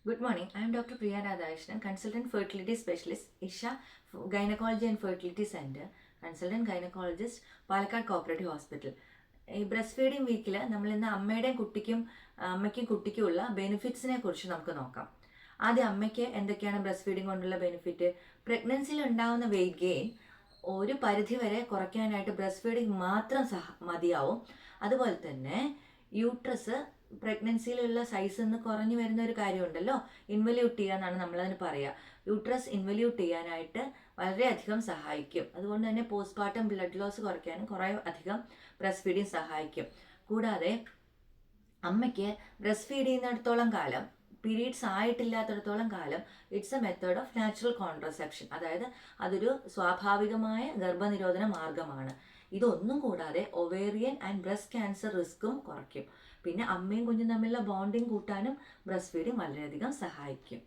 Good morning. I am Dr. Priya Radhakrishnan, consultant fertility specialist, Isha Gynecology and Fertility Center, consultant gynecologist, Palakkad cooperative hospital. ഈ breast feeding വീക്കിൽ നമ്മൾ ഇന്ന് അമ്മയ്ക്കും കുട്ടിക്കുമുള്ള ബെനിഫിറ്റ്സിനെ കുറിച്ച് നമുക്ക് നോക്കാം. ആദ്യം അമ്മയ്ക്ക് എന്തൊക്കെയാണ് ബ്രസ്റ്റ് ഫീഡിംഗ് കൊണ്ടുള്ള ബെനിഫിറ്റ്? പ്രഗ്നൻസിയിൽ ഉണ്ടാകുന്ന വെയിറ്റ് ഗെയിൻ ഒരു പരിധി വരെ കുറയ്ക്കാനായിട്ട് ബ്രസ്റ്റ് ഫീഡിംഗ് മാത്രം മതിയാവും. അതുപോലെ തന്നെ യൂട്രസ് പ്രഗ്നൻസിയിലുള്ള സൈസ് നിന്ന് കുറഞ്ഞു വരുന്ന ഒരു കാര്യമുണ്ടല്ലോ, ഇൻവല്യൂട്ട് ചെയ്യുക എന്നാണ് നമ്മളതിന് പറയുക. യൂട്രസ് ഇൻവല്യൂട്ട് ചെയ്യാനായിട്ട് വളരെയധികം സഹായിക്കും. അതുകൊണ്ട് തന്നെ പോസ്റ്റ്പാർട്ടം ബ്ലഡ് ലോസ് കുറയ്ക്കാനും കുറേ അധികം ബ്രസ്റ്റ് ഫീഡിങ് സഹായിക്കും. കൂടാതെ അമ്മയ്ക്ക് ബ്രസ്റ്റ് ഫീഡ് ചെയ്യുന്നിടത്തോളം കാലം, പീരീഡ്സ് ആയിട്ടില്ലാത്തിടത്തോളം കാലം, it's A method of natural contraception. അതായത് അതൊരു സ്വാഭാവികമായ ഗർഭനിരോധന മാർഗമാണ്. ഇതൊന്നും കൂടാതെ ഒവേറിയൻ ആൻഡ് ബ്രസ്റ്റ് ക്യാൻസർ റിസ്ക്കും കുറയ്ക്കും. പിന്നെ അമ്മയും കുഞ്ഞും തമ്മിലുള്ള ബോണ്ടിങ് കൂട്ടാനും ബ്രസ്റ്റ് ഫീഡിങ് വളരെയധികം സഹായിക്കും.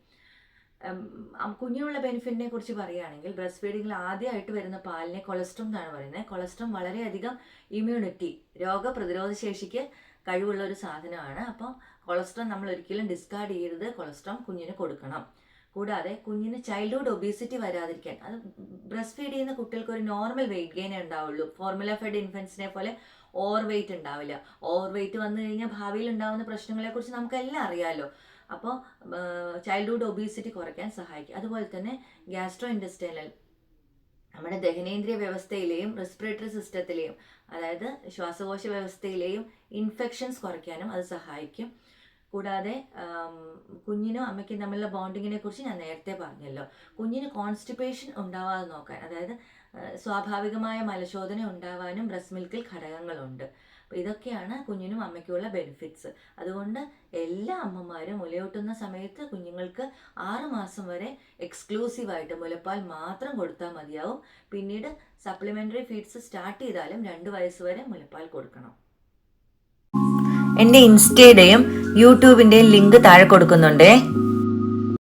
കുഞ്ഞിനുള്ള ബെനിഫിറ്റിനെ കുറിച്ച് പറയുകയാണെങ്കിൽ, ബ്രസ്റ്റ് ഫീഡിങ്ങിൽ ആദ്യമായിട്ട് വരുന്ന പാലിനെ കൊളസ്ട്രോം എന്നാണ് പറയുന്നത്. കൊളസ്ട്രോം വളരെയധികം ഇമ്മ്യൂണിറ്റി, രോഗപ്രതിരോധ ശേഷിക്ക് കഴിവുള്ള ഒരു സാധനമാണ്. അപ്പോൾ കൊളസ്ട്രോം നമ്മൾ ഒരിക്കലും ഡിസ്കാർഡ് ചെയ്യരുത്. കൊളസ്ട്രോം കുഞ്ഞിന് കൊടുക്കണം. കൂടാതെ കുഞ്ഞിന് ചൈൽഡ്ഹുഡ് ഒബീസിറ്റി വരാതിരിക്കാൻ, അത് ബ്രസ്റ്റ് ഫീഡ് ചെയ്യുന്ന കുട്ടികൾക്ക് ഒരു നോർമൽ വെയിറ്റ് ഗെയിനേ ഉണ്ടാവുള്ളൂ. ഫോർമുല ഫെഡ് ഇൻഫൻസിനെ പോലെ ഓവർ വെയിറ്റ് ഉണ്ടാവില്ല. ഓവർ വെയിറ്റ് വന്നു കഴിഞ്ഞാൽ ഭാവിയിൽ ഉണ്ടാകുന്ന പ്രശ്നങ്ങളെക്കുറിച്ച് നമുക്കെല്ലാം അറിയാമല്ലോ. അപ്പോൾ ചൈൽഡ്ഹുഡ് ഒബീസിറ്റി കുറയ്ക്കാൻ സഹായിക്കും. അതുപോലെ തന്നെ ഗ്യാസ്ട്രോ ഇൻറ്റസ്റ്റൈനൽ, നമ്മുടെ ദഹനേന്ദ്രിയ വ്യവസ്ഥയിലെയും റെസ്പിറേറ്ററി സിസ്റ്റത്തിലെയും, അതായത് ശ്വാസകോശ വ്യവസ്ഥയിലെയും ഇൻഫെക്ഷൻസ് കുറയ്ക്കാനും അത് സഹായിക്കും. കൂടാതെ കുഞ്ഞിനും അമ്മയ്ക്കും തമ്മിലുള്ള ബോണ്ടിങ്ങിനെ കുറിച്ച് ഞാൻ നേരത്തെ പറഞ്ഞല്ലോ. കുഞ്ഞിന് കോൺസ്റ്റിപ്പേഷൻ ഉണ്ടാവാതെ നോക്കാൻ, അതായത് സ്വാഭാവികമായ മലശോധന ഉണ്ടാവാനും ബ്രസ്റ്റ് മിൽക്കിൽ ഘടകങ്ങളുണ്ട്. അപ്പോൾ ഇതൊക്കെയാണ് കുഞ്ഞിനും അമ്മയ്ക്കുമുള്ള ബെനിഫിറ്റ്സ്. അതുകൊണ്ട് എല്ലാ അമ്മമാരും മുലയൂട്ടുന്ന സമയത്ത് കുഞ്ഞുങ്ങൾക്ക് 6 മാസം വരെ എക്സ്ക്ലൂസീവായിട്ട് മുലപ്പാൽ മാത്രം കൊടുത്താൽ മതിയാവും. പിന്നീട് സപ്ലിമെൻ്ററി ഫീഡ്സ് സ്റ്റാർട്ട് ചെയ്താലും 2 വയസ്സ് വരെ മുലപ്പാൽ കൊടുക്കണം. എൻ്റെ ഇൻസ്റ്റയുടെയും യൂട്യൂബിൻ്റെയും ലിങ്ക് താഴെ കൊടുക്കുന്നുണ്ടേ.